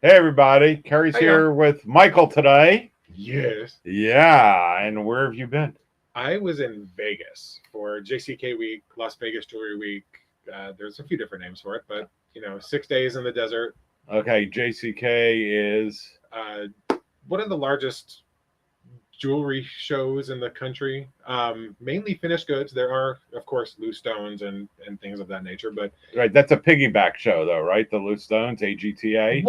Hey everybody, Kerry's How you doing? here with Michael today. Yes. Yeah, and where have you been? I was in Vegas for JCK Week, Las Vegas Jewelry Week. There's a few different names for it, but 6 days in the desert. Okay, JCK is Uh, One of the largest jewelry shows in the country. Mainly finished goods. There are, of course, loose stones and things of that nature. But right. That's a piggyback show, though, right? The Loose Stones, AGTA,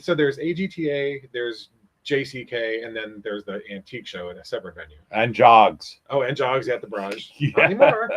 so there's AGTA, there's JCK, and then there's the antique show at a separate venue. and Jogs. Oh, and Jogs at the Barrage. Not Yeah, anymore.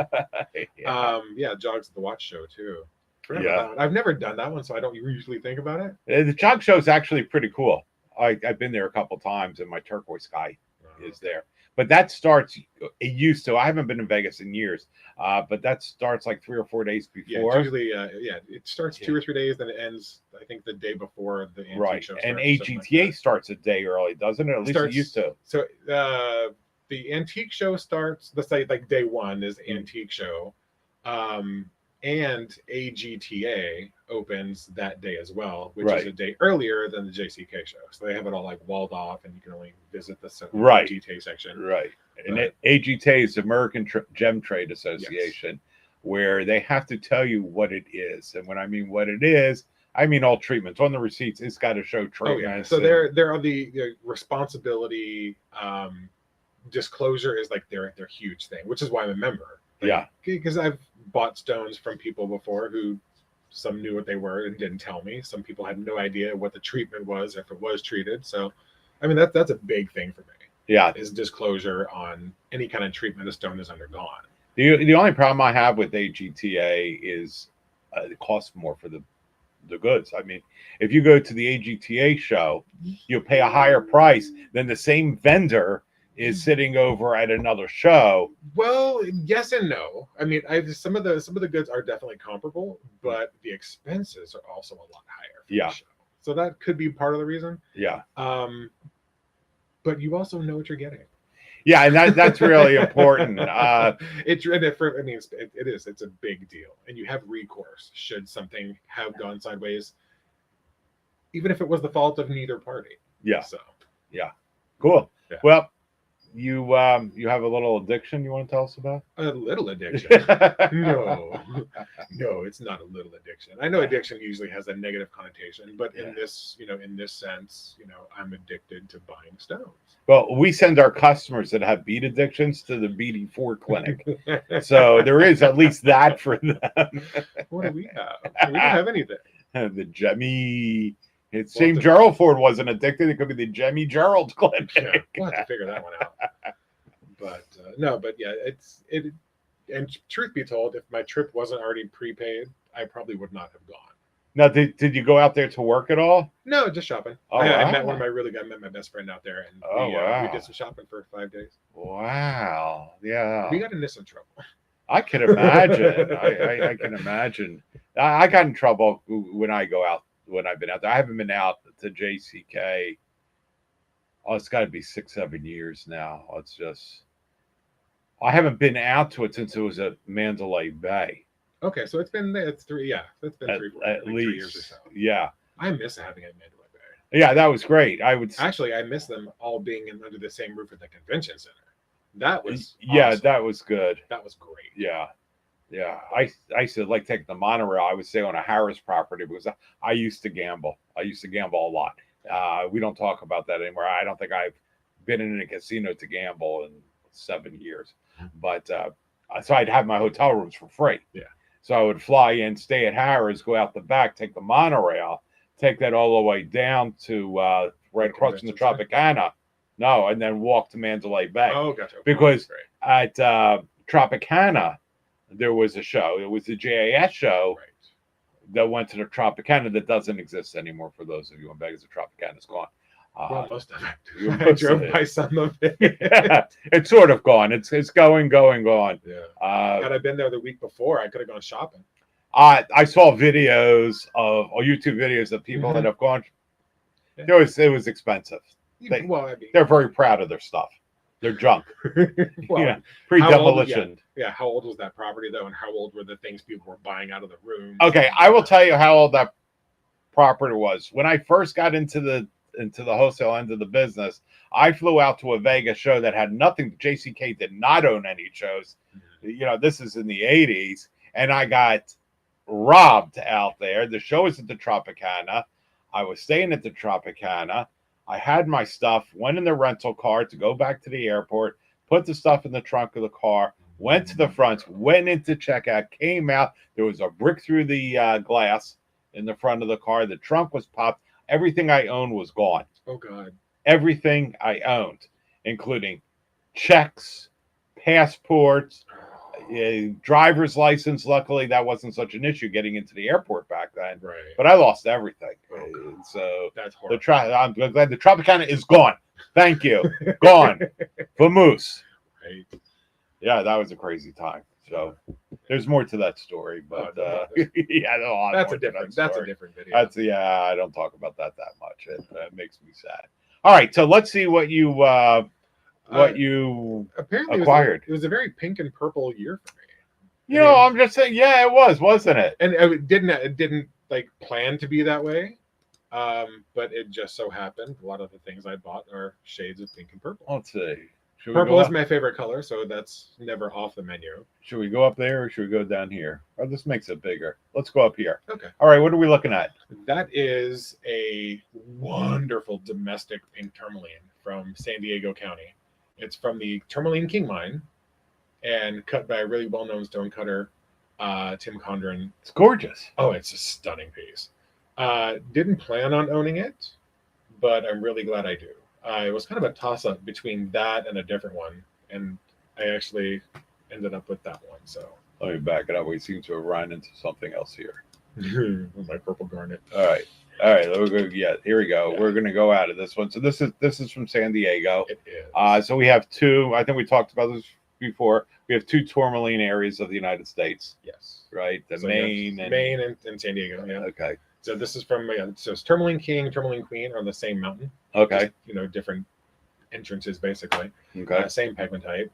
yeah, Yeah, Jogs at the Watch Show too. Forgot about yeah. that one. I've never done that one, so I don't usually think about it. The Jog show is actually pretty cool. I've been there a couple times, and my turquoise guy is Okay. there. But that starts. It used to. I haven't been in Vegas in years, but that starts like 3 or 4 days Yeah, it's before. usually it starts Yeah. 2 or 3 days, then it ends. I think the day before the antique Right, show and starts, or something like AGTA that. starts a day early, doesn't it? At It least it used starts to. so the antique show starts. Let's say like day one is Mm. antique show, um, and AGTA opens that day as well, which is Right, a day earlier than the JCK show. So they have it all like walled off, and you can only visit the right, AGTA section. right. And But AGTA is American Gem Trade yes, Association, where they have to tell you what it is. And when I mean what it is, I mean all treatments on the receipts. It's got to show oh yeah. treatments So and there are the responsibility disclosure is like their huge thing, which is why I'm a member. Like yeah, because I've bought stones from people before who some knew what they were and didn't tell me. Some people had no idea what the treatment was if it was treated. So, I mean that's a big thing for me yeah. is disclosure on any kind of treatment a stone has undergone. The only problem I have with AGTA is it costs more for the goods. I mean, if you go to the AGTA show, you'll pay a higher price than the same vendor is sitting over at another show. Well, yes and no. I mean, I some of the goods are definitely comparable, but the expenses are also a lot higher for the Yeah, show. So that could be part of the reason. yeah, Um, but you also know what you're getting. yeah, and that's really important. I mean, it is. It's a big deal, and you have recourse should something have gone sideways, even if it was the fault of neither party. Yeah, So, yeah, cool. yeah, Well, you have a little addiction you want to tell us about? a little addiction. No, no, it's not a little addiction. I know Yeah, addiction usually has a negative connotation, but yeah. in this sense, I'm addicted to buying stones. Well, we send our customers that have bead addictions to the BD4 clinic, so there is at least that for them. What do we have? We don't have anything. The Jemmy. It We'll have seemed to, Gerald Ford wasn't addicted. It could be the Jemmy Gerald yeah, clinic. we'll have to figure that one out. But no, but yeah, it's it. And truth be told, if my trip wasn't already prepaid, I probably would not have gone. Now, did you go out there to work at all? No, just shopping. Oh I met wow! I met my best friend out there, and Oh we did wow! some shopping for 5 days. Wow! Yeah, We got into some trouble. I can imagine. I can imagine. I got in trouble when I go out when I've been out there. I haven't been out to JCK. Oh, it's got to be 6, 7 years now. It's just I haven't been out to it since it was at Mandalay Bay. Okay, so it's three. Yeah, it's been At, three, at like 3 years or least, so. yeah, I miss having it in Mandalay Bay. yeah. That was great. I would, Actually, I miss them all being under the same roof at the convention center. That was yeah, awesome. that was good. That was great. Yeah, yeah. I used to like take the monorail. I would stay on a Harris property because I used to gamble. I used to gamble a lot. We don't talk about that anymore. I don't think I've been in a casino to gamble in 7 years. But so I'd have my hotel rooms for free. Yeah. So I would fly in, stay at Harris, go out the back, take the monorail, take that all the way down to The right across from the convention center. Tropicana. No, and then walk to Mandalay Bay Oh, gotcha. Okay, because great. at Tropicana there was a show. It was the JAS show Right. that went to the Tropicana that doesn't exist anymore. For those of you in Vegas, the Tropicana's gone. Well, Uh, most of it. I most of drove it. by some of Yeah, it. it's sort of gone. It's going, gone. Yeah. Uh, Had I been there the week before, I could have gone shopping. I saw videos of or YouTube videos of people that Mhm. have gone. Yeah. It was expensive. They Well, I mean, they're very proud of their stuff. They're junk. well, Yeah, pre how old? Yeah, demolition. yeah. How old was that property though, and how old were the things people were buying out of the rooms? Okay, I will tell you how old that proper it was. When I first got into the wholesale end of the business, I flew out to a Vegas show that had nothing. JCK did not own any shows. This is in the 80s, and I got robbed out there. The show was at the Tropicana. I was staying at the Tropicana. I had my stuff, went in the rental car to go back to the airport, put the stuff in the trunk of the car, went to the front, went into checkout, came out. There was a brick through the glass in the front of the car. The trunk was popped. Everything I owned was gone. Oh, God. Everything I owned, including checks, passports, driver's license. Luckily, that wasn't such an issue getting into the airport back then. Right. But I lost everything. Oh, so that's horrible. I'm glad the Tropicana is gone. Thank you. Gone. Vamoose. Right. Yeah, that was a crazy time. So there's more to that story, but yeah, that's a different video. I don't talk about that much. It makes me sad. All right, so let's see what you apparently acquired. It was a very pink and purple year for me. I'm just saying, yeah, it was, wasn't it? And it didn't like plan to be that way, but it just so happened. A lot of the things I bought are shades of pink and purple. Let's see. Purple is my favorite color, so that's never off the menu. Should we go up there or should we go down here? Oh, this makes it bigger. Let's go up here. Okay. All right, what are we looking at? That is a wonderful domestic pink tourmaline from San Diego County. It's from the Tourmaline King Mine and cut by a really well-known stone cutter, Tim Condren. It's gorgeous. Oh, it's a stunning piece. Didn't plan on owning it, but I'm really glad I do. It was kind of a toss-up between that and a different one, and I actually ended up with that one. So let me back it up. We seem to have run into something else here. My purple garnet. All right. Yeah, here we go. Yeah. We're going to go out of this one. So this is from San Diego. It is. So we have two. I think we talked about this before. We have two tourmaline areas of the United States. Yes. Right. Maine and San Diego. Yeah. Okay. So this is from so it's Tourmaline King, Tourmaline Queen are on the same mountain. Okay. Just, different entrances basically. Okay. Same pegmatite.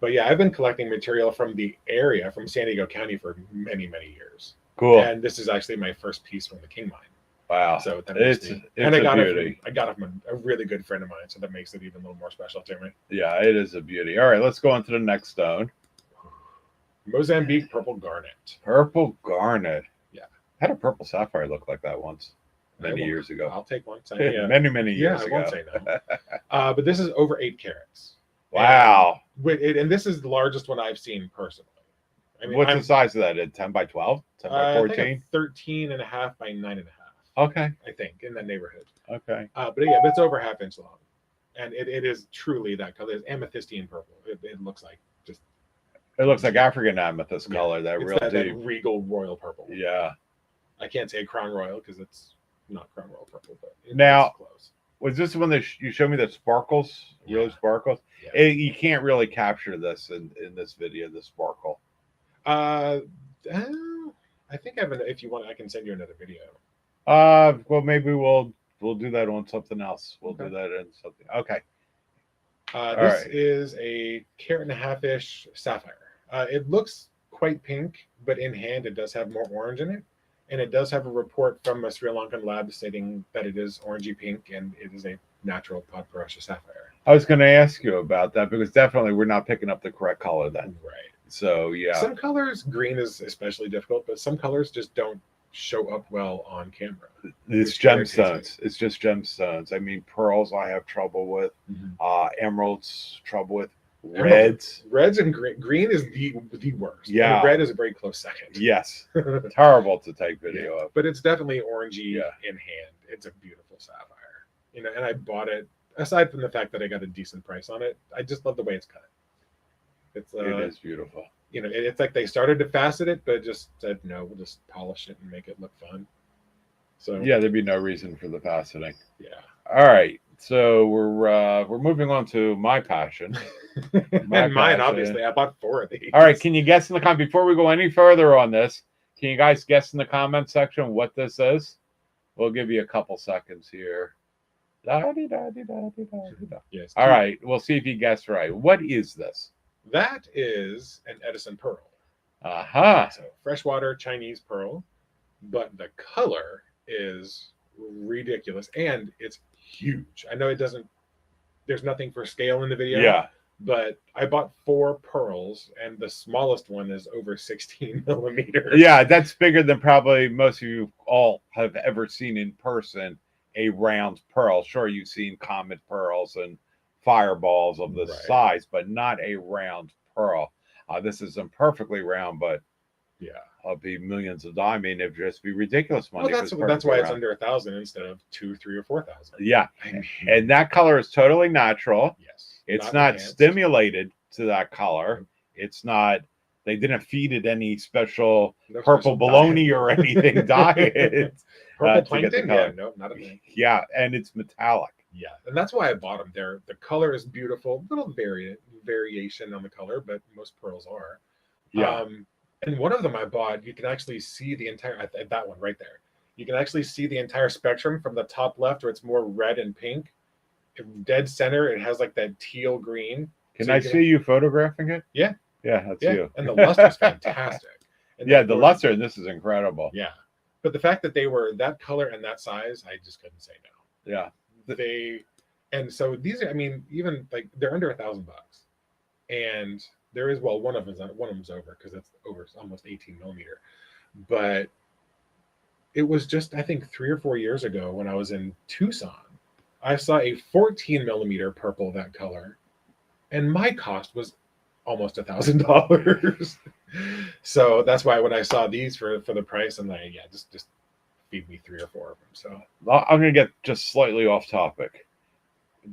But yeah, I've been collecting material from the area, from San Diego County for many, many years. Cool. And this is actually my first piece from the King Mine. Wow. So that it's I got it from a really good friend of mine, so that makes it even a little more special to me. Yeah, it is a beauty. All right, let's go on to the next stone. Mozambique purple garnet. Purple garnet. Yeah. I had a purple sapphire look like that once. Many years ago. I'll take one. Yeah. many years ago. I won't say no. But this is over 8 carats. Wow. And this is the largest one I've seen personally. I mean, what's the size of that? 10 by 12? 10 by 14? 13 and a half by 9.5. Okay. I think in that neighborhood. Okay. But yeah, it's over ½ inch long. And it is truly that color. It's amethystine purple. It looks like just. It looks like African amethyst color. That real that regal royal purple. Yeah. I can't say Crown Royal because it's not Crown Royal purple, but now close. Was this the one that you showed me that sparkles? Yeah. Really sparkles? Yeah. You can't really capture this in this video, the sparkle. I think if you want, I can send you another video. Well, maybe we'll do that on something else. We'll do that in something. Okay. This is a 1.5-carat-ish sapphire. It looks quite pink, but in hand it does have more orange in it. And it does have a report from a Sri Lankan lab stating that it is orangey pink and it is a natural Podporoscia sapphire. I was going to ask you about that because definitely we're not picking up the correct color then. Right. So, yeah. Some colors, green is especially difficult, but some colors just don't show up well on camera. It's gemstones. It's just gemstones. I mean, pearls I have trouble with. Emeralds, trouble with. Reds and green is the worst. Yeah. And red is a very close second. Yes. Terrible to take video of. But it's definitely orangey in hand. It's a beautiful sapphire. And I bought it, aside from the fact that I got a decent price on it, I just love the way it's cut. It is beautiful. It's like they started to facet it, but just said, no, we'll just polish it and make it look fun. So yeah, there'd be no reason for the faceting. Yeah. All right. So we're moving on to my passion. Mine, obviously. I bought 4 of these. All right. Can you guess in the comment before we go any further on this? Can you guys guess in the comment section what this is? We'll give you a couple seconds here. Yes. All right. We'll see if you guess right. What is this? That is an Edison pearl. Aha. So freshwater Chinese pearl, but the color is ridiculous, and it's huge. I know it doesn't. There's nothing for scale in the video. Yeah. But I bought 4 pearls, and the smallest one is over 16 millimeters. Yeah, that's bigger than probably most of you all have ever seen in person a round pearl. Sure, you've seen comet pearls and fireballs of this size, but not a round pearl. This is imperfectly round, but yeah, it'll be millions of dollars. I mean, it'd just be ridiculous money. Well, that's why it's under 1,000 instead of 2, 3, or 4,000. Yeah, and that color is totally natural. Yes. It's not stimulated to that color. It's not, they didn't feed it any special purple bologna or anything diet. Purple plankton? Yeah, no, not a thing. Yeah, and it's metallic. Yeah, and that's why I bought them. The color is beautiful. Little variation on the color, but most pearls are. Yeah. And one of them I bought, you can actually see the entire, that one right there. You can actually see the entire spectrum from the top left where it's more red and pink. Dead center, it has like that teal green. Can I see you photographing it? Yeah. Yeah, that's you. And the luster's fantastic. And yeah, the luster in this is incredible. Yeah. But the fact that they were that color and that size, I just couldn't say no. Yeah. And so these are, I mean, even like they're under $1,000. And there is, well, one of them's over because it's over almost 18 millimeter. But it was just, I think 3 or 4 years ago when I was in Tucson, I saw a 14 millimeter purple that color, and my cost was almost $1,000. So that's why when I saw these for the price, I'm like, yeah, just feed me 3 or 4 of them. So I'm gonna get just slightly off topic.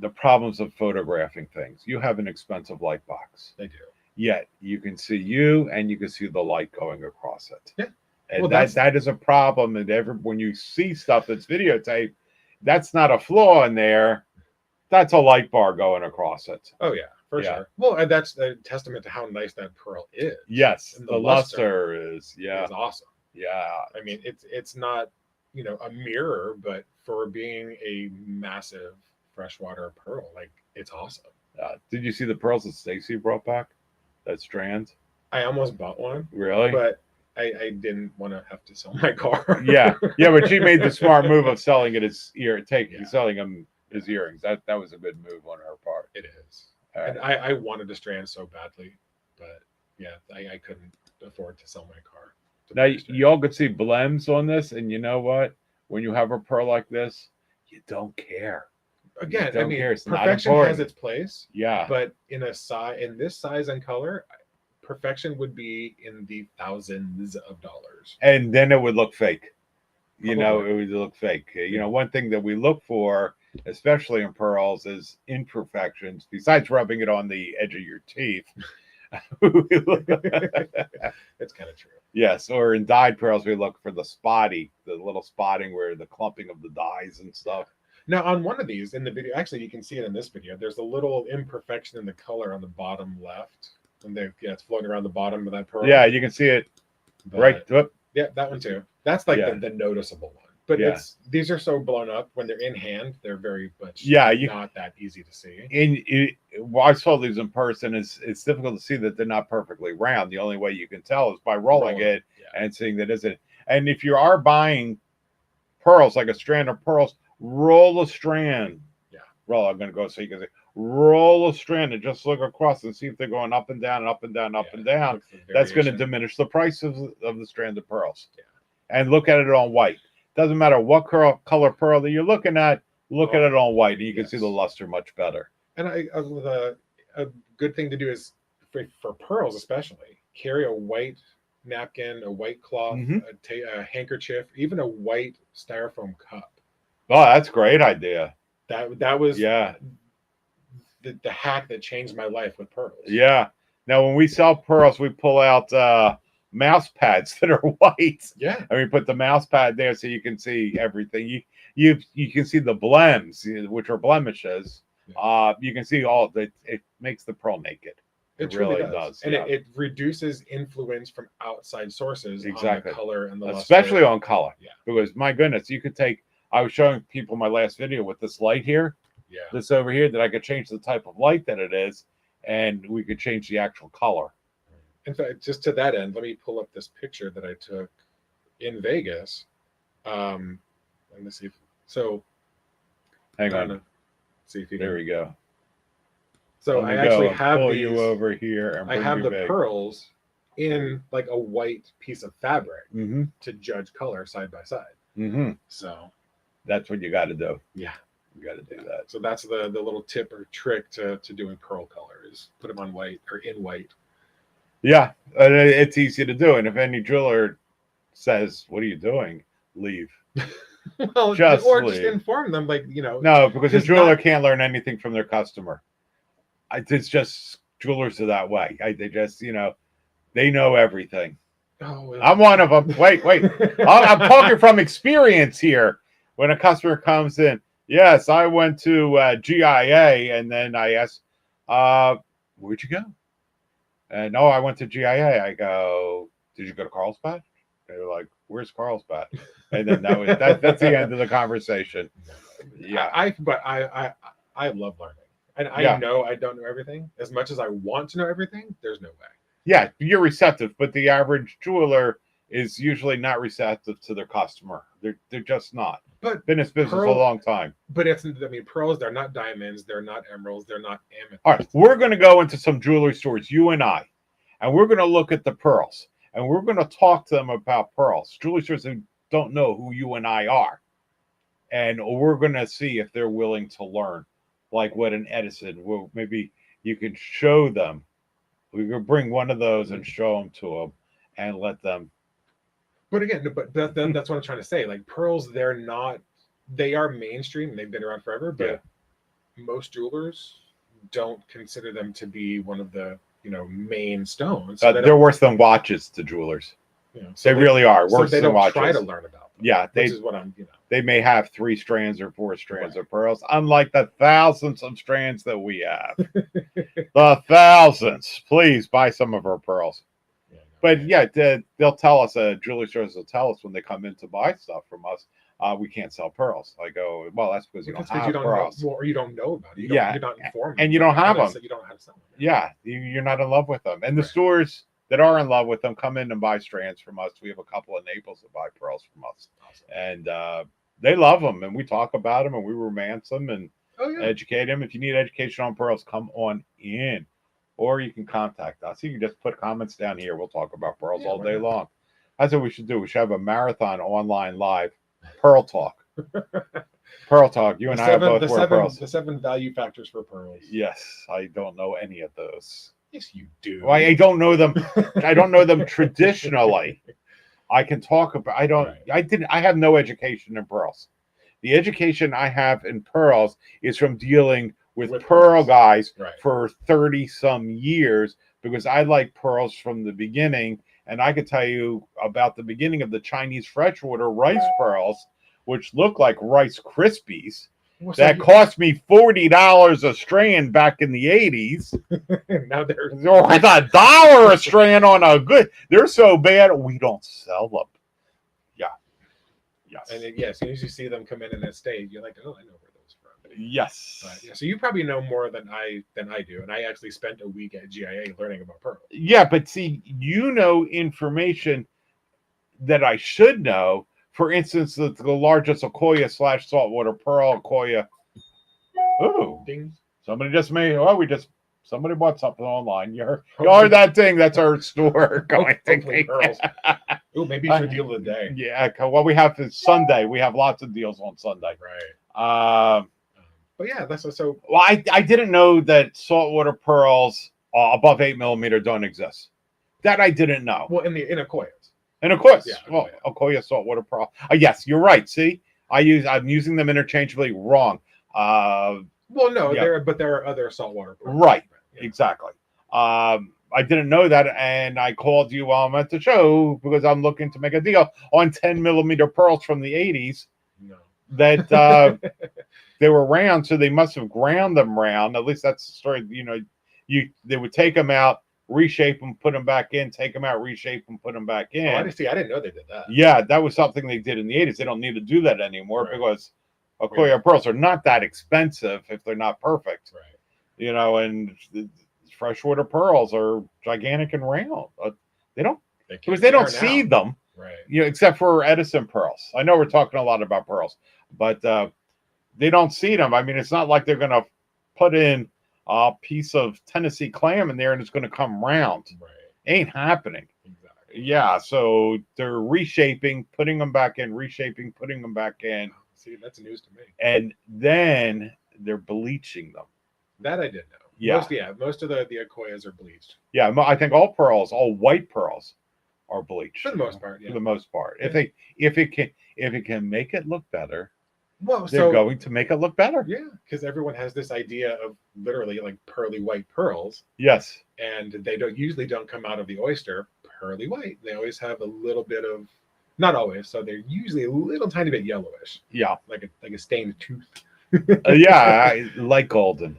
The problems of photographing things. You have an expensive light box. They do. Yet you can see you and you can see the light going across it. Yeah. And well, that is a problem. And when you see stuff that's videotaped, that's not a flaw in there. That's a light bar going across it. Oh yeah, for sure. Well, and that's a testament to how nice that pearl is. Yes, and the luster is awesome. Yeah, I mean it's not a mirror, but for being a massive freshwater pearl, like it's awesome. Did you see the pearls that Stacy brought back? That strand. I almost bought one. Really? But I didn't want to have to sell my car. yeah, but she made the smart move of selling it as selling him his earrings. That was a good move on her part. It is. Right. And I wanted a strand so badly, but yeah, I couldn't afford to sell my car. Now y'all could see blems on this, and you know what? When you have a pearl like this, you don't care. Again, I mean, perfection has its place. Yeah, but in this size and color, perfection would be in the thousands of dollars, and then it would look fake. It would look fake. One thing that we look for, especially in pearls, is imperfections. Besides rubbing it on the edge of your teeth, it's kind of true. Yes, or in dyed pearls, we look for the little spotting where the clumping of the dyes and stuff. Now, on one of these in the video, actually, you can see it in this video. There's a little imperfection in the color on the bottom left. And it's floating around the bottom of that pearl. Yeah, you can see it right. Whoop. Yeah, that one too. That's like the noticeable one. But these are so blown up when they're in hand, they're very much not that easy to see. I saw these in person. It's difficult to see that they're not perfectly round. The only way you can tell is by rolling it and seeing that isn't. And if you are buying pearls, like a strand of pearls, roll a strand. Yeah. Roll. I'm going to go so you can see. Roll a strand and just look across and see if they're going up and down and up and down, up and down. That's going to diminish the price of the strand of pearls. Yeah. And look at it on white. Doesn't matter what color pearl that you're looking at, look at it on white and you can see the luster much better. And a good thing to do is, for pearls especially, carry a white napkin, a white cloth, a handkerchief, even a white styrofoam cup. Oh, that's a great idea. That was the hack that changed my life with pearls. Yeah. Now, when we sell pearls, we pull out mouse pads that are white. Yeah. And we put the mouse pad there so you can see everything. You can see the blems, which are blemishes. Yeah. You can see all that. It makes the pearl naked. It really does. And it reduces influence from outside sources on the color and the luster. Especially on color. Yeah. Because, my goodness, you could take... I was showing people my last video with this light here. Yeah. This over here, that I could change the type of light that it is, and we could change the actual color. In fact, just to that end, let me pull up this picture that I took in Vegas. Let me see. So, hang on. See if you there can. we go. So I actually have pull these. you over here, and I have the back. pearls in like a white piece of fabric Mm-hmm. to judge color side by side. Mm-hmm. So that's what you got to do. Yeah, you got to do that. So that's the little tip or trick to doing pearl color is put them on white or in white. Yeah, it's easy to do. And if any jeweler says, "What are you doing?" leave. Well, just inform them, like, No, because the jeweler can't learn anything from their customer. It's just jewelers are that way. They just, they know everything. Oh, I'm one of them. Wait. I'm talking from experience here. When a customer comes in, yes, I went to GIA, and then I asked, where'd you go? And no, I went to GIA. I go, did you go to Carlsbad? They were like, where's Carlsbad? And then that's the end of the conversation. Yeah, I love learning, and I know I don't know everything. As much as I want to know everything, there's no way. Yeah, you're receptive, but the average jeweler is usually not receptive to their customer. They're just not. But been in business a long time. But pearls, they're not diamonds, they're not emeralds, they're not amethysts. All right, we're going to go into some jewelry stores, you and I, and we're going to look at the pearls, and we're going to talk to them about pearls. Jewelry stores who don't know who you and I are, and we're going to see if they're willing to learn, like what an Edison. Well, maybe you can show them. We could bring one of those and show them to them, and let them. But again, that's what I'm trying to say. Like pearls, they are mainstream. They've been around forever, but most jewelers don't consider them to be one of the main stones. So they're worse than watches to jewelers. So they really are worse than watches. Try to learn about them. Yeah, which is what I'm. They may have 3 strands or 4 strands of pearls, unlike the thousands of strands that we have. The thousands. Please buy some of our pearls. But they'll tell us, jewelry stores will tell us when they come in to buy stuff from us, we can't sell pearls. I go, well, that's because you don't have pearls. Or you don't know about it. You're not informed. And you don't have them. So you don't know how to sell them. Yeah, you're not in love with them. And the stores that are in love with them come in and buy strands from us. We have a couple in Naples that buy pearls from us. Awesome. And they love them. And we talk about them and we romance them and educate them. If you need education on pearls, come on in. Or you can contact us. You can just put comments down here. We'll talk about pearls all day long. That's what we should do. We should have a marathon online live. Pearl Talk. Pearl Talk. You and I both wear pearls. The 7 value factors for pearls. Yes. I don't know any of those. Yes, you do. Well, I don't know them. I don't know them traditionally. I can talk about. I don't. Right. I have no education in pearls. The education I have in pearls is from dealing with pearl guys for 30 some years, because I like pearls from the beginning, and I could tell you about the beginning of the Chinese freshwater rice pearls, which look like Rice Krispies. That cost me $40 a strand back in the 80s. Now they're worth $1 a strand on a good. They're so bad we don't sell them. Yeah. Yes. And as soon as you see them come in a state, you're like, oh, I know where those from. Yes. But, so you probably know more than I do, and I actually spent a week at GIA learning about pearls. Yeah, but see, information that I should know. For instance, the largest Okoye / saltwater pearl, Okoye. Ooh, ding! Somebody just made. Somebody bought something online. You heard that ding? That's our store going. Pearls. Ooh, maybe it's your deal of the day. Yeah. Well, we have this Sunday. We have lots of deals on Sunday. Right. But yeah, that's so. Well, I didn't know that saltwater pearls above 8 millimeter don't exist. That I didn't know. Well, in Okoyes. And of course, Okoye saltwater pearl. Yes, you're right. See, I'm using them interchangeably. Wrong. Well, no, there are other saltwater pearls. Right. Yeah. Exactly. I didn't know that, and I called you while I'm at the show because I'm looking to make a deal on 10 millimeter pearls from the 80s. No. That they were round, so they must have ground them round. At least that's the story. They would take them out, reshape them, put them back in, take them out, reshape them, put them back in. I didn't know they did that. Yeah, that was something they did in the 80s. They don't need to do that anymore because Okoye pearls are not that expensive if they're not perfect. Right. And freshwater pearls are gigantic and round. They don't seed them. Right. Except for Edison pearls. I know we're talking a lot about pearls, but they don't see them. I mean, it's not like they're going to put in a piece of Tennessee clam in there and it's going to come round. Right. Ain't happening. Exactly. Yeah, so they're reshaping, putting them back in, reshaping, putting them back in. See, that's news to me. And then they're bleaching them. That I did know. Yeah. Most of the Akoyas are bleached. Yeah, I think all white pearls are bleached. For the most part, yeah. For the most part. Yeah. If it can make it look better, well, they're going to make it look better. Yeah, because everyone has this idea of literally like pearly white pearls. Yes. And they usually don't come out of the oyster pearly white. They always have a little bit of, not always, so they're usually a little tiny bit yellowish. Yeah. Like a stained tooth. Yeah, I like golden.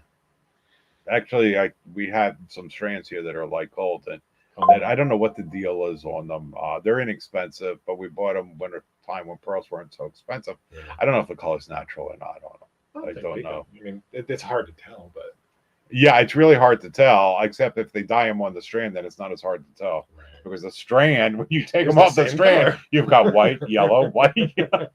Actually, we had some strands here that are like golden. That I don't know what the deal is on them. They're inexpensive, but we bought them when a time when pearls weren't so expensive. Yeah. I don't know if the color's natural or not on them. I don't know. I mean, it's hard to tell, but yeah, it's really hard to tell. Except if they dye them on the strand, then it's not as hard to tell. Right. Because the strand, when you take them off the strand, color. You've got white, yellow, white. I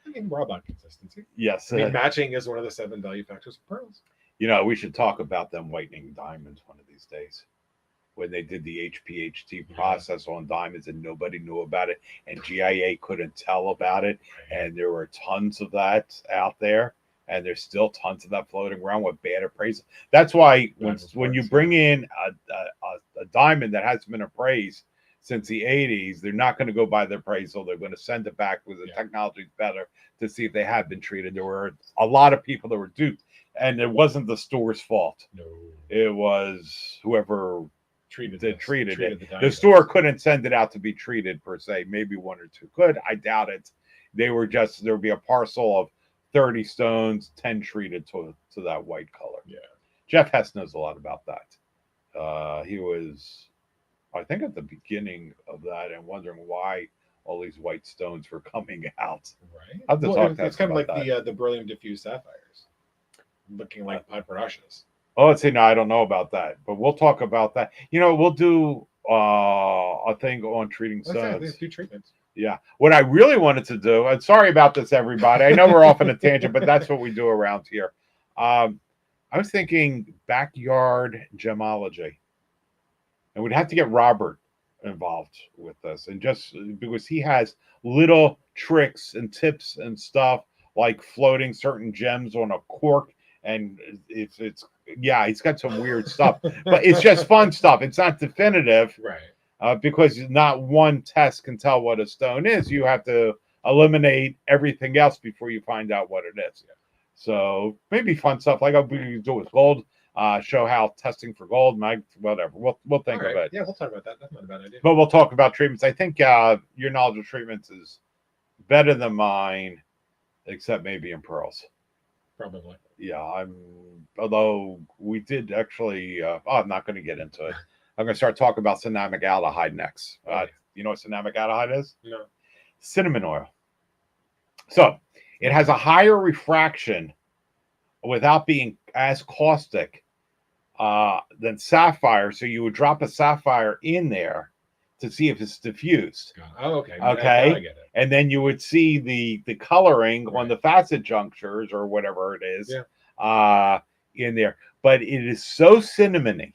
mean, we're all about consistency. Yes. I mean, matching is one of the 7 value factors of pearls. We should talk about them whitening diamonds one of these days. When they did the HPHT process on diamonds and nobody knew about it, and GIA couldn't tell about it, and there were tons of that out there, and there's still tons of that floating around with bad appraisal. That's why when you bring in a diamond that hasn't been appraised since the 80s, they're not going to go by the appraisal. They're going to send it back because the technology is better to see if they have been treated. There were a lot of people that were duped, and it wasn't the store's fault. No, it was whoever treated it. The store couldn't send it out to be treated per se. Maybe 1 or 2 could. I doubt it. There would be a parcel of 30 stones, 10 treated to that white color. Yeah. Jeff Hess knows a lot about that. He was, I think, at the beginning of that and wondering why all these white stones were coming out. Right. It's kind of like the beryllium diffuse sapphires, looking like paparachas. Oh, let's see. No, I don't know about that, but we'll talk about that. We'll do a thing on treating stones. There's 2 treatments. Yeah. What I really wanted to do, and sorry about this, everybody. I know we're off on a tangent, but that's what we do around here. I was thinking backyard gemology, and we'd have to get Robert involved with this, and just because he has little tricks and tips and stuff like floating certain gems on a cork. And it's he's got some weird stuff, but it's just fun stuff. It's not definitive, right? Because not one test can tell what a stone is. You have to eliminate everything else before you find out what it is. Yeah. So maybe fun stuff like we do with gold. Show how testing for gold, whatever. We'll think of it. Yeah, we'll talk about that. That's not a bad idea. But we'll talk about treatments. I think your knowledge of treatments is better than mine, except maybe in pearls. Probably. Yeah, although we did actually, I'm not going to get into it. I'm going to start talking about cinnamic aldehyde next. You know what cinnamic aldehyde is? No. Cinnamon oil. So it has a higher refraction without being as caustic than sapphire. So you would drop a sapphire in there to see if it's diffused. Oh, okay. Okay. I get it. And then you would see the coloring on the facet junctures or whatever it is in there. But it is so cinnamony.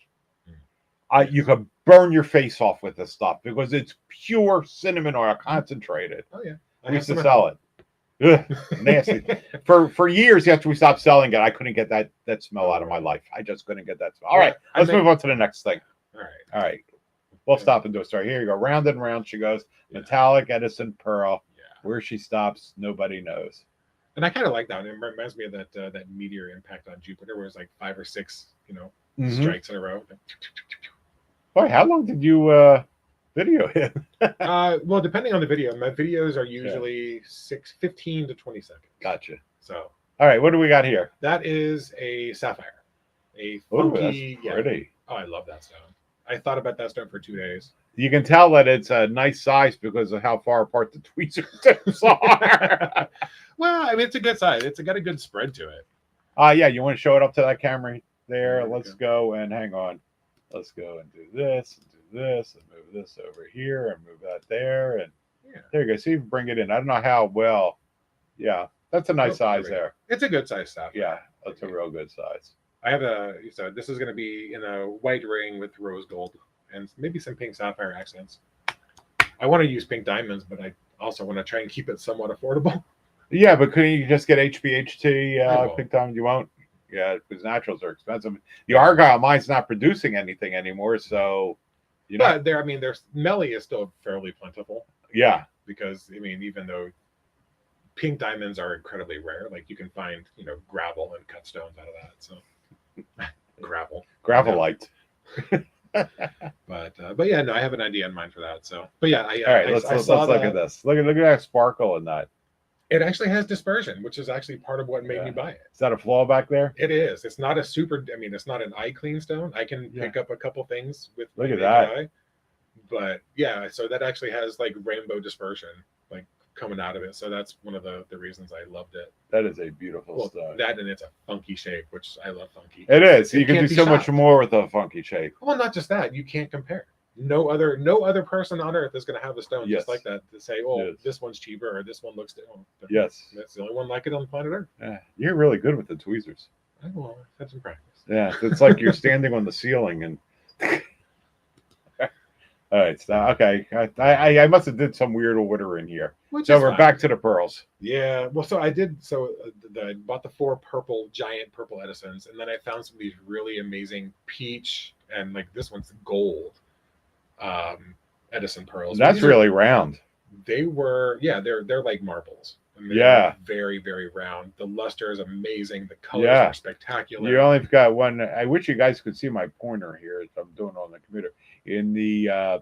You could burn your face off with this stuff because it's pure cinnamon oil concentrated. Oh, yeah. We used to sell it. Ugh, nasty. For years after we stopped selling it, I couldn't get that smell out of my life. I just couldn't get that smell. All right, let's move on to the next thing. All right. We'll stop and do a story. Here you go. Round and round she goes. Metallic Edison pearl. Yeah. Where she stops, nobody knows. And I kind of like that. It reminds me of that meteor impact on Jupiter, where it's like 5 or 6, strikes in a row. Boy, how long did you video it? Well, depending on the video, my videos are usually 15 to 20 seconds. Gotcha. So, all right, what do we got here? That is a sapphire. A funky, pretty. Oh, I love that stone. I thought about that stone for 2 days. You can tell that it's a nice size because of how far apart the tweezer tips are. Well, I mean, it's a good size. It's got a good spread to it. Yeah, you want to show it up to that camera there? Let's go and hang on. Let's go and do this and do this and move this over here and move that there. And Yeah. there you go. See, bring it in. I don't know how well. Yeah, that's a nice size there. It's a good size sapphire. Yeah, that's a real good size. I have so this is going to be in a white ring with rose gold and maybe some pink sapphire accents. I want to use pink diamonds, but I also want to try and keep it somewhat affordable. Yeah, but couldn't you just get HBHT pink diamond? You won't. Yeah, because naturals are expensive. The Argyle mine's not producing anything anymore, so you know. But there, I mean, there's Melly is still fairly plentiful. Yeah, because I mean, even though pink diamonds are incredibly rare, like you can find gravel and cut stones out of that. So gravelite. But yeah, no, I have an idea in mind for that. So, but yeah, all right, let's look at this. Look at that sparkle in that. It actually has dispersion, which is actually part of what made me buy it. Is that a flaw back there? It is. It's not a super. I mean, it's not an eye clean stone. I can pick up a couple things with. Look at that. Eye, but yeah, so that actually has like rainbow dispersion, like coming out of it. So that's one of the reasons I loved it. That is a beautiful stone. That, and it's a funky shape, which I love funky. It is. You can do so much more with a funky shape. Well, not just that. You can't compare. No other person on earth is going to have a stone just like that to say, "Oh, this one's cheaper," or "This one looks different." Yes, that's the only one like it on planet Earth. Yeah, you're really good with the tweezers. Well, I've had some practice. Yeah, it's like you're standing on the ceiling and. All right, so okay, I must have did some weird order in here. So we're back to the pearls. Yeah, well, so I did. So I bought the 4 giant purple Edisons, and then I found some of these really amazing peach and like this one's gold. Edison pearls. That's really round. They were, they're like marbles. They're very, very round. The luster is amazing. The colors are spectacular. You only got one. I wish you guys could see my pointer here as I'm doing it on the computer. In the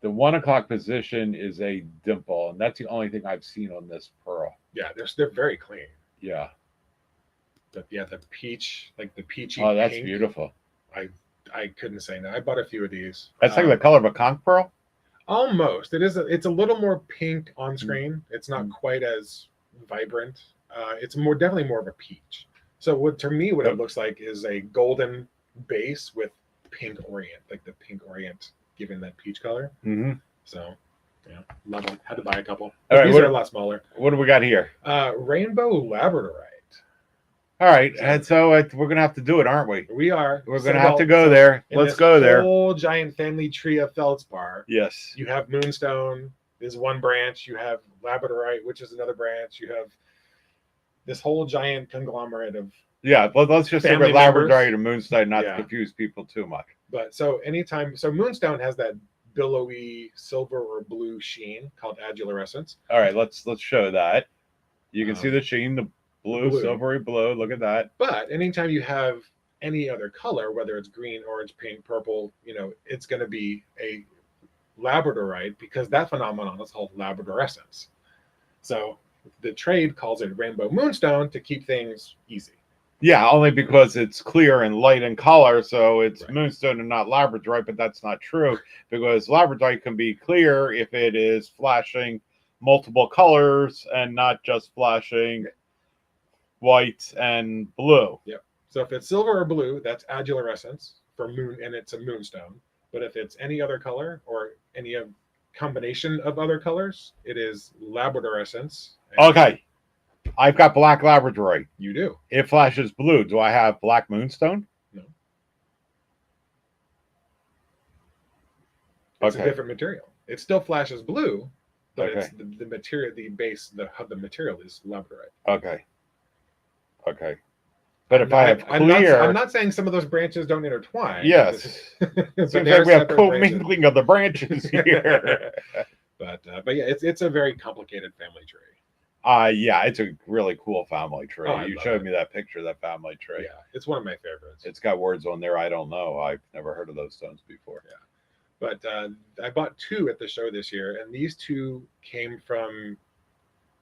1 o'clock position is a dimple, and that's the only thing I've seen on this pearl. Yeah, they're very clean. Yeah. The peach, like the peachy. Oh, that's pink, beautiful. I couldn't say no. I bought a few of these. That's like the color of a conch pearl? Almost. It's a little more pink on screen. It's not quite as vibrant. It's definitely more of a peach. So what it looks like is a golden base with pink orient, like the pink orient giving that peach color. Mm-hmm. So yeah, love them. Had to buy a couple. All right, these are a lot smaller. What do we got here? Rainbow Labradorite. All right, and so we're gonna have to do it, aren't we? We are. We're gonna have to go there. Let's go there. Whole giant family tree of feldspar. Yes. You have moonstone. Is one branch. You have labradorite, which is another branch. You have this whole giant conglomerate of. Yeah, but let's just say with labradorite and moonstone, not to confuse people too much. But so moonstone has that billowy silver or blue sheen called adularescence. All right, let's show that. You can see the sheen, the blue, silvery blue. Look at that. But anytime you have any other color, whether it's green, orange, pink, purple, it's going to be a labradorite because that phenomenon is called labradorescence. So the trade calls it rainbow moonstone to keep things easy. Yeah, only because it's clear and light in color, so it's moonstone and not labradorite, but that's not true because labradorite can be clear if it is flashing multiple colors and not just flashing white and blue. Yep. So if it's silver or blue, that's adularescence for moon, and it's a moonstone. But if it's any other color or any combination of other colors, it is labradorescence. Okay. I've got black labradorite. You do. It flashes blue. Do I have black moonstone? No. It's a different material. It still flashes blue, but it's the material, the base, the material is labradorite. Okay. But if I have clear... I'm not saying some of those branches don't intertwine. Yes. It seems like we have commingling of the branches here. But yeah, it's a very complicated family tree. Yeah, it's a really cool family tree. You showed me that picture of that family tree. Yeah, it's one of my favorites. It's got words on there I don't know. I've never heard of those stones before. Yeah. But I bought 2 at the show this year, and these 2 came from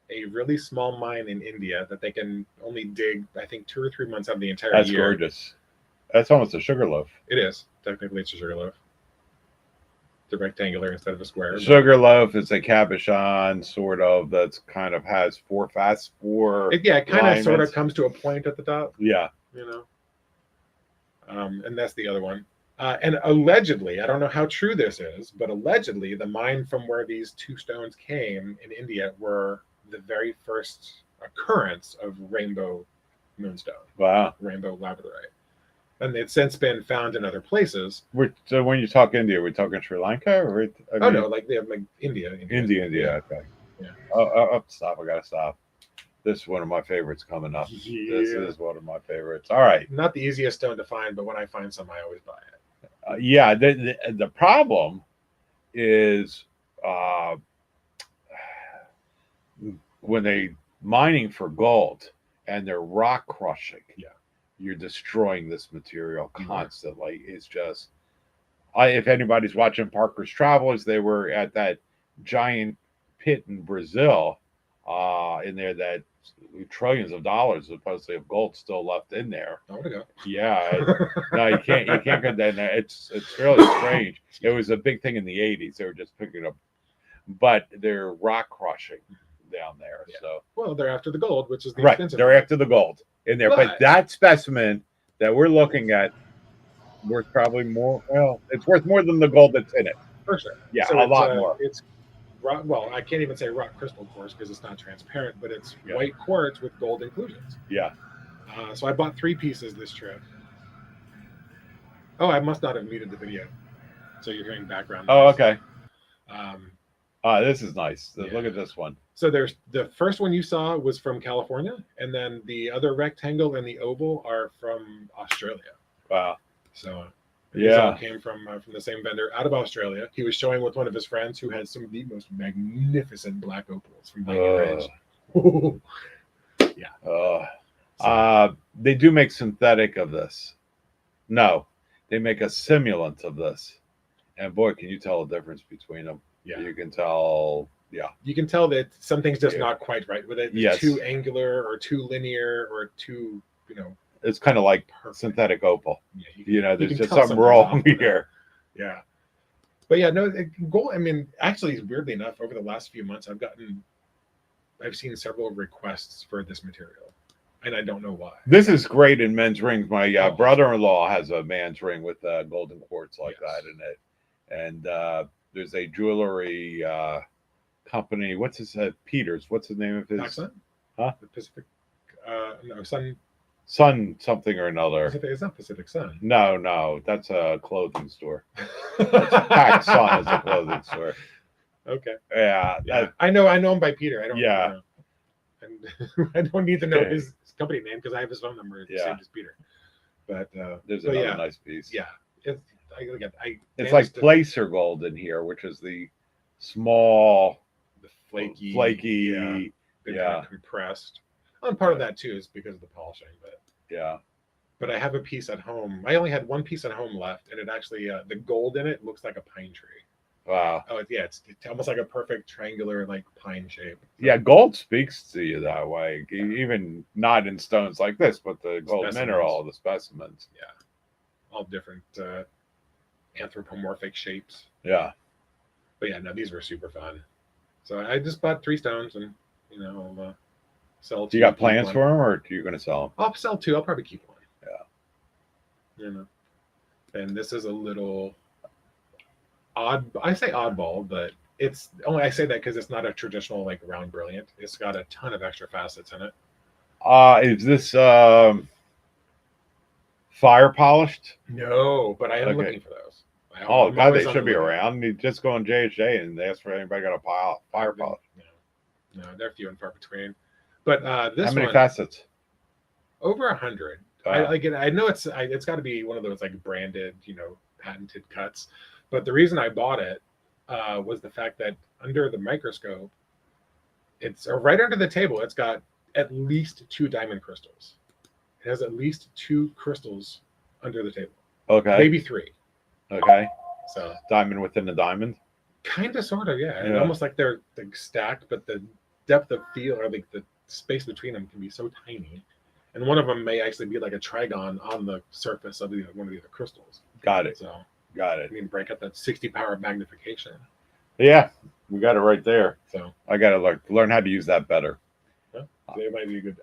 a really small mine in India that they can only dig, I think, 2 or 3 months out of the entire year. That's gorgeous. That's almost a sugar loaf. It is. Technically, it's a sugar loaf. It's a rectangular instead of a square. Sugar loaf is a cabochon, sort of, that's kind of has 4 facets, 4 it kind of sort of comes to a point at the top. Yeah. And that's the other one. And allegedly, I don't know how true this is, but allegedly, the mine from where these two stones came in India were the very first occurrence of rainbow moonstone. Wow. Rainbow labradorite. And it's since been found in other places. So when you talk India, we're talking Sri Lanka, or no, like they have like India. India. Yeah. Okay. Yeah. Oh, stop! I gotta stop. This is one of my favorites coming up. Yeah. This is one of my favorites. All right. Not the easiest stone to find, but when I find some, I always buy it. Yeah. The problem is when they mining for gold and they're rock crushing. Yeah. You're destroying this material constantly. It's just, if anybody's watching Parker's Travels, they were at that giant pit in Brazil, in there that trillions of dollars supposedly of gold still left in there. I want to go. Yeah, no, you can't go down there. It's really strange. It was a big thing in the '80s. They were just picking up, but they're rock crushing down there. Yeah. So well, they're after the gold, which is the expensive. They're after the gold in there, but that specimen that we're looking at worth probably more. Well, it's worth more than the gold that's in it. For sure. Yeah, so a lot more. It's rock, well, I can't even say rock crystal quartz because it's not transparent, but it's white quartz with gold inclusions. Yeah. So I bought 3 pieces this trip. Oh, I must not have muted the video, so you're hearing background noise. Oh, okay. This is nice. Look at this one. So there's the first one you saw was from California, and then the other rectangle and the oval are from Australia. Wow. So these all came from the same vendor out of Australia. He was showing with one of his friends who had some of the most magnificent black opals from Ridge. Yeah. They do make synthetic of this. No, they make a simulant of this, and boy, can you tell the difference between them. Yeah, you can tell. Yeah, you can tell that something's just not quite right with it. It's yes. Too angular or too linear or too, It's kind of like synthetic opal. Yeah, there's just something wrong here. Yeah. But yeah, no, gold. I mean, actually, weirdly enough, over the last few months, I've seen several requests for this material, and I don't know why. This is great in men's rings. My brother-in-law has a man's ring with golden quartz like that in it, and there's a jewelry company. What's his Peters? What's the name of his? Sun? Huh? The Pacific? No, Sun something or another. It's not Pacific Sun. No, that's a clothing store. Pac Sun is a clothing store. Okay. Yeah. I know him by Peter. I don't. Yeah. And I don't need to know his company name because I have his phone number. Same as Peter. But there's another nice piece. Yeah. It's like placer gold in here, which is the small, the flaky, compressed. And part of that too is because of the polishing, but I have a piece at home. I only had one piece at home left, and it actually the gold in it looks like a pine tree. Wow. Oh it's almost like a perfect triangular like pine shape. Yeah, gold speaks to you that way, even not in stones like this, but the gold mineral, the specimens. Yeah, all different anthropomorphic shapes. Yeah. But yeah, no, these were super fun. So I just bought 3 stones, and I'll sell 2. Do you got plans for them, or are you going to sell them? I'll sell 2. I'll probably keep 1. Yeah. And this is a little odd. I say oddball, but it's only I say that because it's not a traditional like round brilliant. It's got a ton of extra facets in it. Is this fire polished? No, but I am looking for those. God, they should be around. You just go on JSJ and ask for anybody got a fire polish. No, they're few and far between. But this how many facets? Over 100. I know it's got to be one of those like branded, patented cuts. But the reason I bought it was the fact that under the microscope, it's right under the table. It's got at least 2 diamond crystals. It has at least 2 crystals under the table. Okay. Maybe 3. Okay. So diamond within a diamond. Kind of, sort of, yeah. And almost like they're stacked, but the depth of field or like the space between them can be so tiny. And one of them may actually be like a trigon on the surface of one of the other crystals. Got it. So got it. I mean, break up that 60 power magnification. Yeah, we got it right there. So I got to learn how to use that better. Yeah, today might be a good day.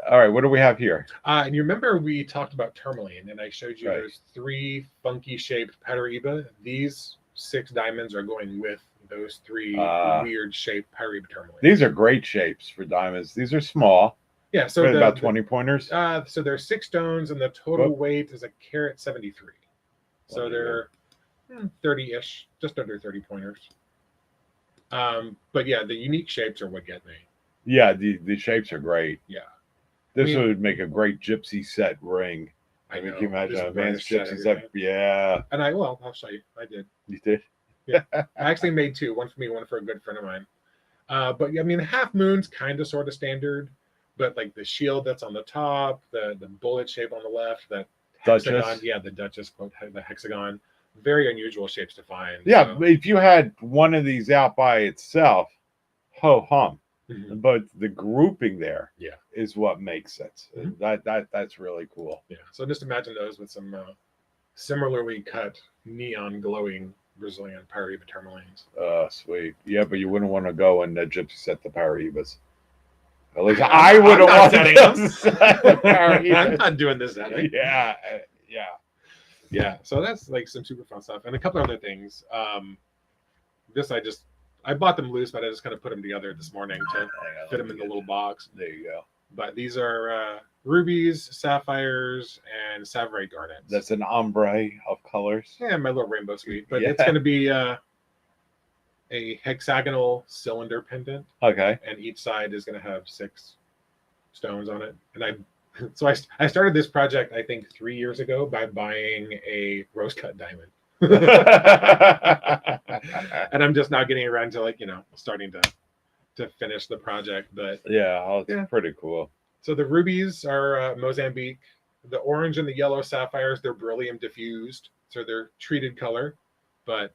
All right, what do we have here? And you remember we talked about tourmaline, and I showed you Right. those 3 funky shaped Pyriba. These 6 diamonds are going with those 3 weird shaped Pyriba tourmaline. These are great shapes for diamonds. These are small. Yeah, so about 20 pointers. So there's 6 stones, and the total weight is a carat 73. So they're 30-ish, just under 30 pointers. But yeah, the unique shapes are what get me. Yeah, the shapes are great. Yeah. This would make a great gypsy set ring. I mean, know. can you imagine a man's gypsy set? Yeah. And I'll show you. I did. You did? Yeah. I actually made 2, one for me, one for a good friend of mine. But I mean, the half moon's kind of sort of standard, but like the shield that's on the top, the bullet shape on the left, that hexagon, Duchess. yeah, the Duchess, the hexagon, very unusual shapes to find. Yeah, so. If you had one of these out by itself, ho hum. Mm-hmm. But the grouping there, is what makes it. Mm-hmm. That's really cool. Yeah. So just imagine those with some similarly cut neon glowing Brazilian Pyriba tourmalines. Oh, sweet. Yeah, but you wouldn't want to go and gypsy set the Pyribas. At least I wouldn't want to set the Pyribas. I'm not doing this setting. Yeah. So that's like some super fun stuff, and a couple other things. I bought them loose, but I just kind of put them together this morning to fit them in the little box. There you go. But these are rubies, sapphires, and Savorite garnets. That's an ombre of colors. Yeah, my little rainbow suite. But it's going to be a hexagonal cylinder pendant. Okay. And each side is going to have 6 stones on it. And I started this project, I think, 3 years ago by buying a rose cut diamond. And I'm just now getting around to starting to finish the project. But it's pretty cool. So the rubies are Mozambique. The orange and the yellow sapphires, they're beryllium diffused, so they're treated color. But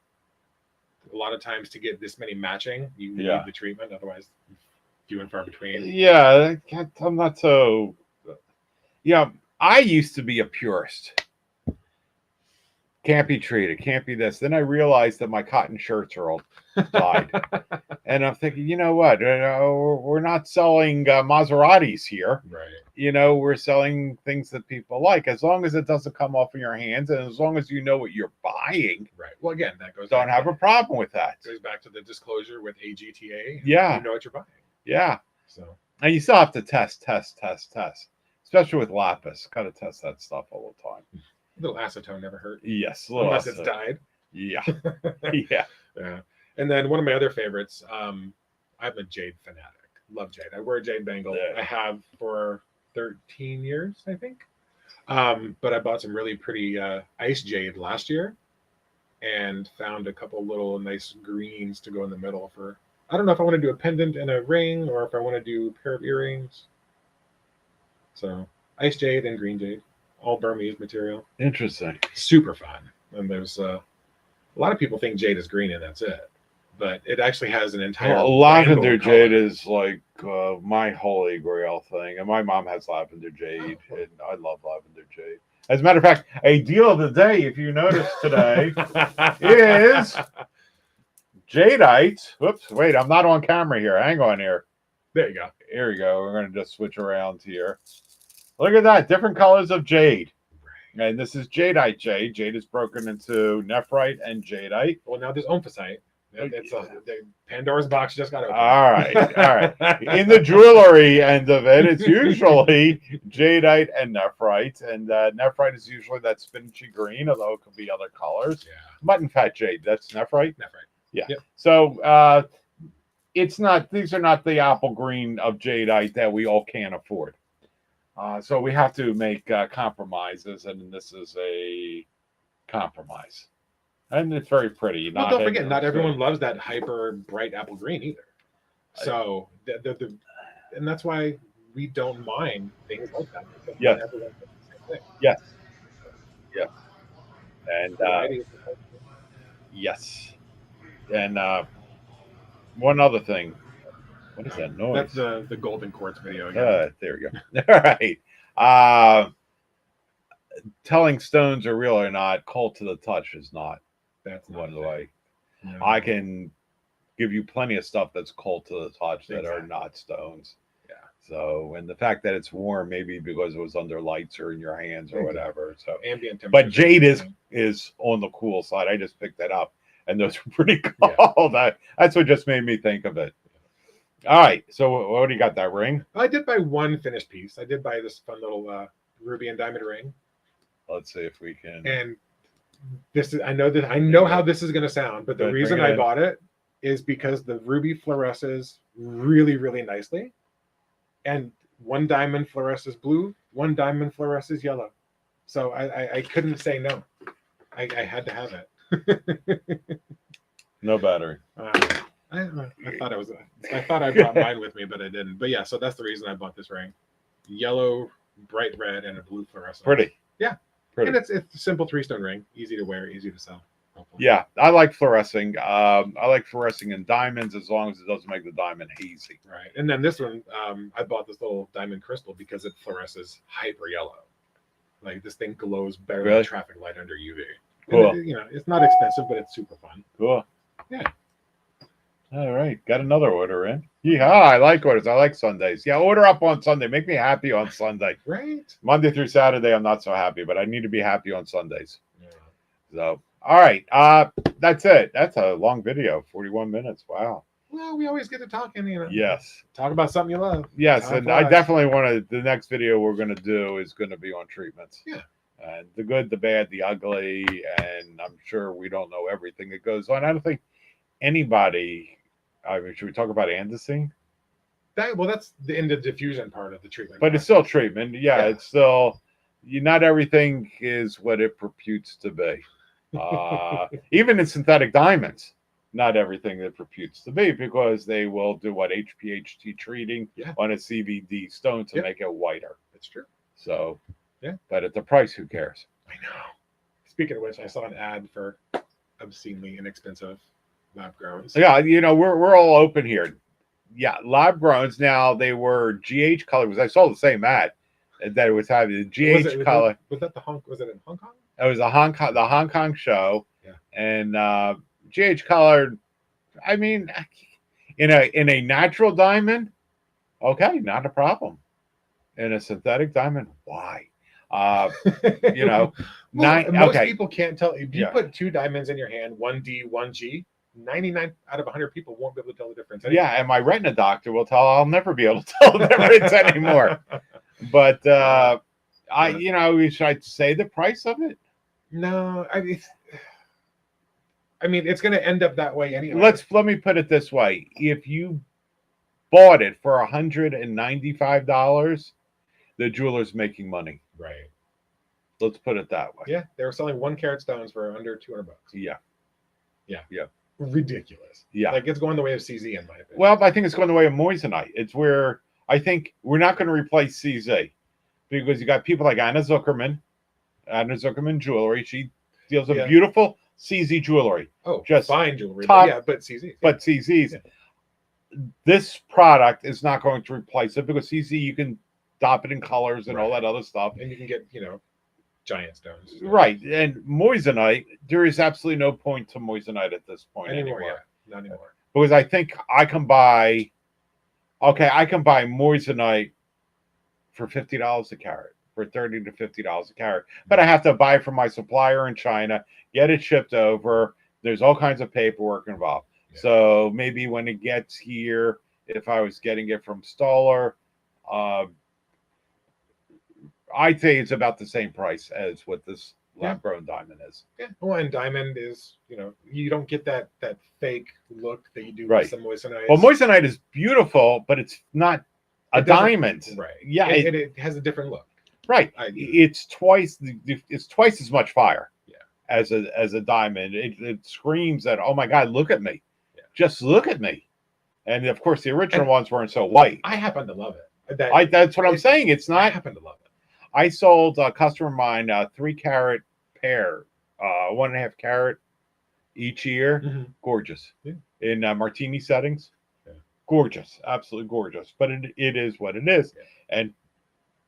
a lot of times to get this many matching, you need the treatment. Otherwise, few and far between. Yeah, I'm not so. Yeah, I used to be a purist. Can't be treated, can't be this. Then I realized that my cotton shirts are all dyed. And I'm thinking, you know what? We're not selling Maseratis here. Right. We're selling things that people like. As long as it doesn't come off in your hands and as long as you know what you're buying. Right. Well, again, that goes Don't have a problem with that. Goes back to the disclosure with AGTA. Yeah. You know what you're buying. Yeah. So. And you still have to test. Especially with lapis. Got to test that stuff all the time. A little acetone never hurt. Yes. Unless it's dyed. Yeah. Yeah. And then one of my other favorites, I'm a jade fanatic. Love jade. I wear a jade bangle. I have for 13 years, I think. But I bought some really pretty ice jade last year and found a couple little nice greens to go in the middle for, I don't know if I want to do a pendant and a ring or if I want to do a pair of earrings. So ice jade and green jade. All Burmese material. Interesting. Super fun. And there's a lot of people think jade is green and that's it. But it actually has an entire lavender jade is like my holy grail thing. And my mom has lavender jade. And I love lavender jade. As a matter of fact, a deal of the day, if you notice today, is jadeite. Whoops, wait, I'm not on camera here. Hang on here. There you go. Here we go. We're going to just switch around here. Look at that. Different colors of jade. And this is jadeite jade. Jade is broken into nephrite and jadeite. Well, now there's omphacite. It's the Pandora's box just got opened. All right. In the jewelry end of it, it's usually jadeite and nephrite. And nephrite is usually that spinachy green, although it could be other colors. Yeah. Mutton fat jade. That's nephrite? Nephrite. Yeah. Yep. So these are not the apple green of jadeite that we all can't afford. So we have to make compromises, and this is a compromise. And it's very pretty. Well, don't forget, not everyone loves that hyper bright apple green either. So, and that's why we don't mind things like that. Yes. Everyone does the same thing. Yes. Yes. And yes. And one other thing. What is that noise? That's the golden quartz video again. There we go. All right. Telling stones are real or not, cold to the touch is not. That's one way. No. I can give you plenty of stuff that's cold to the touch that are not stones. Yeah. So, and the fact that it's warm, maybe because it was under lights or in your hands or whatever. So, ambient temperature. but jade is on the cool side. I just picked that up, and those are pretty cool. Yeah. That's what just made me think of it. All right. So, what do you got? That ring? I did buy one finished piece. I did buy this fun little ruby and diamond ring. Let's see if we can. And this is I know how this is going to sound, but the reason I bought it is because the ruby fluoresces really, really nicely, and one diamond fluoresces blue, one diamond fluoresces yellow. So I couldn't say no. I had to have it. No battery. I thought I brought mine with me, but I didn't. But yeah, so that's the reason I bought this ring. Yellow, bright red, and a blue fluorescent. Pretty. Yeah. Pretty. And it's a simple 3-stone ring, easy to wear, easy to sell. Hopefully. Yeah, I like fluorescing. I like fluorescing in diamonds as long as it doesn't make the diamond hazy. Right. And then this one, I bought this little diamond crystal because it fluoresces hyper yellow. Like this thing glows better than a traffic light under UV. Cool. It, it's not expensive, but it's super fun. Cool. Yeah. All right, got another order in. Yeah, I like orders. I like Sundays. Yeah, order up on Sunday. Make me happy on Sunday. Right. Monday through Saturday, I'm not so happy, but I need to be happy on Sundays. Yeah. So, all right. That's it. That's a long video, 41 minutes. Wow. Well, we always get to talking, Yes. Talk about something you love. Yes, and I definitely want to. The next video we're going to do is going to be on treatments. Yeah. And the good, the bad, the ugly, and I'm sure we don't know everything that goes on. I don't think anybody. I mean, should we talk about andesine? That's in the diffusion part of the treatment. But it's still treatment. Yeah, it's still. Not everything is what it reputes to be. Even in synthetic diamonds, not everything it reputes to be, because they will do HPHT treating on a CVD stone to make it whiter. That's true. So, but at the price, who cares? I know. Speaking of which, I saw an ad for obscenely inexpensive lab growns. Yeah, we're all open here. Yeah, lab growns. Now they were GH color, because I saw the same ad that it was having the GH color. Was that was it in Hong Kong? It was the Hong Kong show. Yeah. And GH colored. I mean, in a natural diamond, okay, not a problem. In a synthetic diamond, why? Most people can't tell. If you put two diamonds in your hand, 1D, 1G, 99 out of 100 people won't be able to tell the difference anymore. Yeah, and my retina doctor will tell I'll never be able to tell the difference anymore. But should I say the price of it? No, I mean it's going to end up that way anyway. Let me put it this way: if you bought it for $195, the jeweler's making money. Right. Let's put it that way. Yeah, they were selling 1 carat stones for under $200. Yeah. Ridiculous. Yeah. Like it's going the way of CZ in my opinion. Well, I think it's going the way of moissanite. It's where I think we're not going to replace CZ, because you got people like Anna Zuckerman Jewelry. She deals with beautiful CZ jewelry. Oh, just fine jewelry. Top, but CZ. But CZ's. Yeah. This product is not going to replace it, because CZ you can dop it in colors and all that other stuff, and you can get giant stones. Right. And moissanite, there is absolutely no point to moissanite at this point anymore. Yeah, not anymore. Because I think I can buy moissanite for $50 a carat, for $30 to $50 a carat. But I have to buy it from my supplier in China, get it shipped over. There's all kinds of paperwork involved. Yeah. So maybe when it gets here, if I was getting it from Stoller, I'd say it's about the same price as what this lab-grown diamond is. Yeah. Well, and diamond is, you don't get that fake look that you do with some moissanite. Well, moissanite is beautiful, but it's not a diamond. Right. Yeah. And it has a different look. Right. It's twice as much fire. Yeah. As a diamond. It screams that, oh my God, look at me. Yeah. Just look at me. And of course, the original ones weren't so white. I happen to love it. That's what I'm saying. It's not. I happen to love it. I sold a customer of mine a 3 carat pair, 1.5 carat each year. Mm-hmm. Gorgeous. Yeah. In martini settings. Yeah. Gorgeous. Absolutely gorgeous. But it is what it is. Yeah. And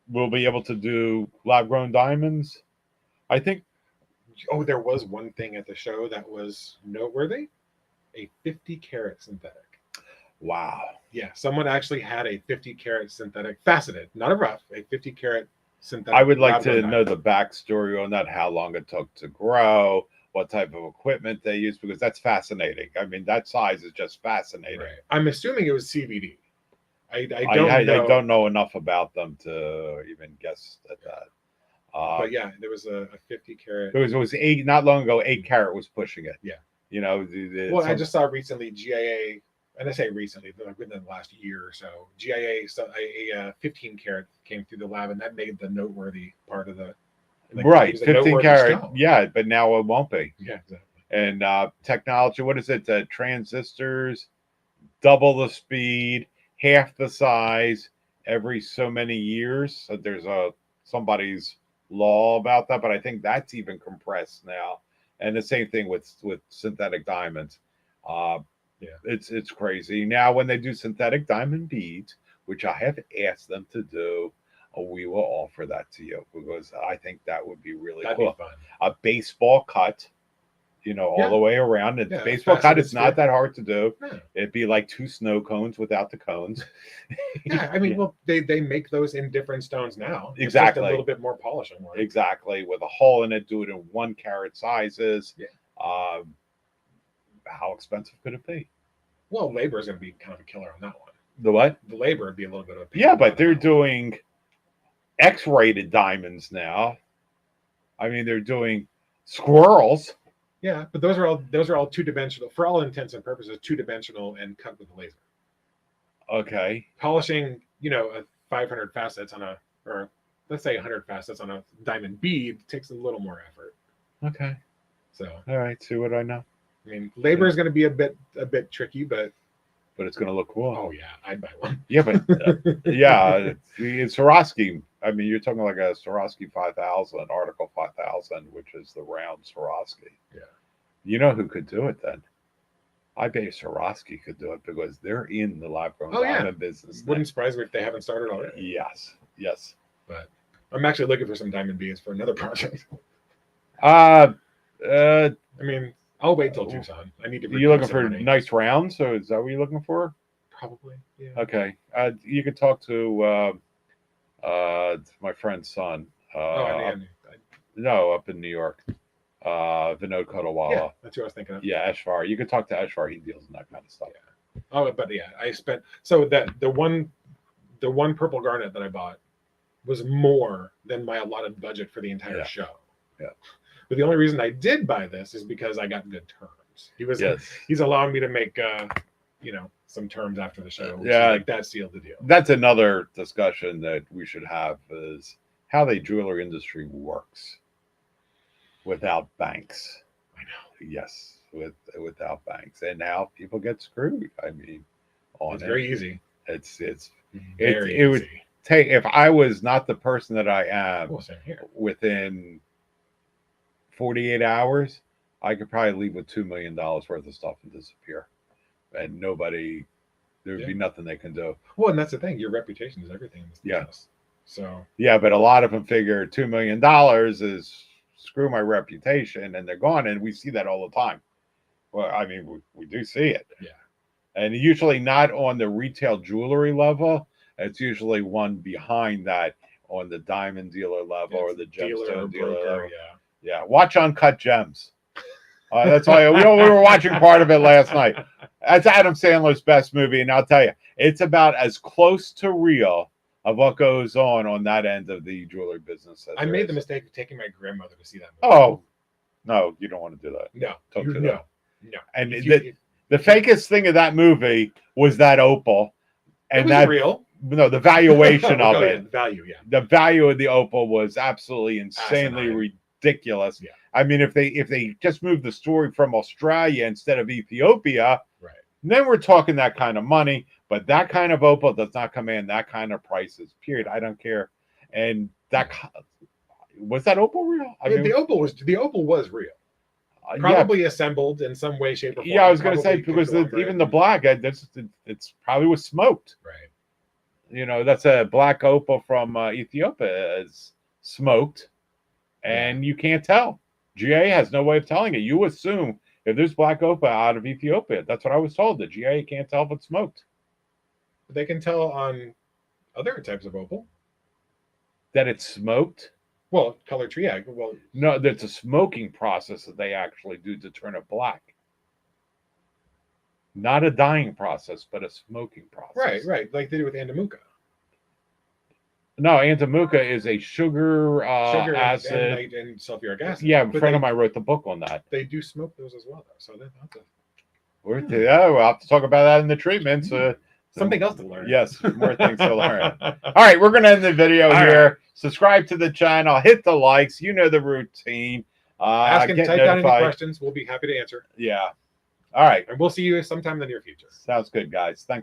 we'll be able to do lab grown diamonds. I think. Oh, there was one thing at the show that was noteworthy. A 50 carat synthetic. Wow. Yeah, someone actually had a 50-carat synthetic faceted, not a rough, a 50-carat synthetic. I would like lab-grown to know diamond. the backstory on that, how long it took to grow, what type of equipment they used, because that's fascinating. I mean, that size is just fascinating. Right. I'm assuming it was CBD. I don't know. I don't know enough about them to even guess at that. But yeah, there was a 50-carat. It was eight, not long ago. 8 carat was pushing it. Yeah. You know, Well, I just saw recently GIA, and I say recently, like within the last year or so, GIA, so a 15-carat came through the lab, and that made the noteworthy part of the. Like, right, 15 carat. Stone. Yeah, but now it won't be. Yeah, exactly. And technology, what is it? Transistors, double the speed, half the size every so many years. So there's somebody's law about that, but I think that's even compressed now. And the same thing with synthetic diamonds. Uh, Yeah, it's crazy now when they do synthetic diamond beads, which I have asked them to do. We will offer that to you because I think that would be really that'd cool. be fun. A baseball cut, all the way around. And baseball cut is not that hard to do. Yeah. It'd be like 2 snow cones without the cones. Yeah, I mean, well, they make those in different stones now. It's Exactly. just a little bit more polishing work. Exactly, with a hole in it, do it in 1 carat sizes. Yeah. How expensive could it be? Well, labor is going to be kind of a killer on that one. The what? The labor would be a little bit of a pain. Yeah, but they're doing X-rated diamonds now. I mean, they're doing squirrels. Yeah, but those are all two-dimensional for all intents and purposes, two-dimensional and cut with a laser. Okay. Polishing, 500 facets on or let's say 100 facets on a diamond bead takes a little more effort. Okay. So. All right. See what I know. I mean, labor is going to be a bit tricky, but it's going to look cool. Oh yeah, I'd buy one. Yeah, but yeah, it's Swarovski. I mean, you're talking like a Swarovski 5000, Article 5000, which is the round Swarovski. Yeah. You know who could do it then? I bet Swarovski could do it because they're in the lab-grown diamond business. Wouldn't surprise me if they haven't started already. Yes. But I'm actually looking for some diamond beads for another project. I mean, I'll wait till Tucson. I need to. You looking for nice rounds? So is that what you're looking for? Probably. Yeah. Okay. You can talk to my friend's son. No, up in New York. Vinod Kotawala. Yeah, that's who I was thinking of. Yeah, Eshvar. You can talk to Eshvar. He deals in that kind of stuff. Yeah. Oh, but yeah, I spent the one purple garnet that I bought was more than my allotted budget for the entire show. Yeah. But the only reason I did buy this is because I got good terms. He's allowing me to make some terms after the show. That sealed the deal. That's another discussion that we should have is how the jewelry industry works without banks. I know. Yes, without banks, and how people get screwed. I mean, it's very easy. It would take, if I was not the person that I am, within 48 hours, I could probably leave with $2 million worth of stuff and disappear, and there'd be nothing they can do. Well, and that's the thing. Your reputation is everything in this business. So yeah, but a lot of them figure $2 million is screw my reputation, and they're gone, and we see that all the time. Well, I mean, we do see it. Yeah, and usually not on the retail jewelry level. It's usually one behind that on the diamond dealer level or the gemstone dealer level. Yeah. Watch Uncut Gems. That's why we were watching part of it last night. That's Adam Sandler's best movie, and I'll tell you, it's about as close to real of what goes on that end of the jewelry business. I made the mistake of taking my grandmother to see that movie. Oh, no, you don't want to do that. No, don't do that. No. And the fakest thing of that movie was that opal, and that real. No, the valuation of it. Value, yeah. The value of the opal was absolutely insanely ridiculous. Yeah. I mean, if they just moved the story from Australia instead of Ethiopia, right, then we're talking that kind of money. But that kind of opal does not command that kind of prices. Period. I don't care. And was that opal real? I mean, the opal was real. Probably assembled in some way, shape, or form. Yeah, I was going to say because even the black, it's probably was smoked. Right. That's a black opal from Ethiopia is smoked, and you can't tell. GA has no way of telling it. You assume if there's black opal out of Ethiopia, that's what I was told. The GA can't tell if it's smoked. They can tell on other types of opal. That it's smoked? Well, color tree, yeah. Well, no, there's a smoking process that they actually do to turn it black. Not a dyeing process, but a smoking process. Right. Like they do with Andamuka. No, Andamuka is a sugar acid. And sulfuric acid. Yeah, a friend of mine wrote the book on that. They do smoke those as well, though. So that's we'll have to talk about that in the treatments. Something else to learn. Yes, more things to learn. All right, we're going to end the video here. Right. Subscribe to the channel. Hit the likes. You know the routine. Ask and type down any questions. We'll be happy to answer. Yeah. All right. And we'll see you sometime in the near future. Sounds good, guys. Thanks.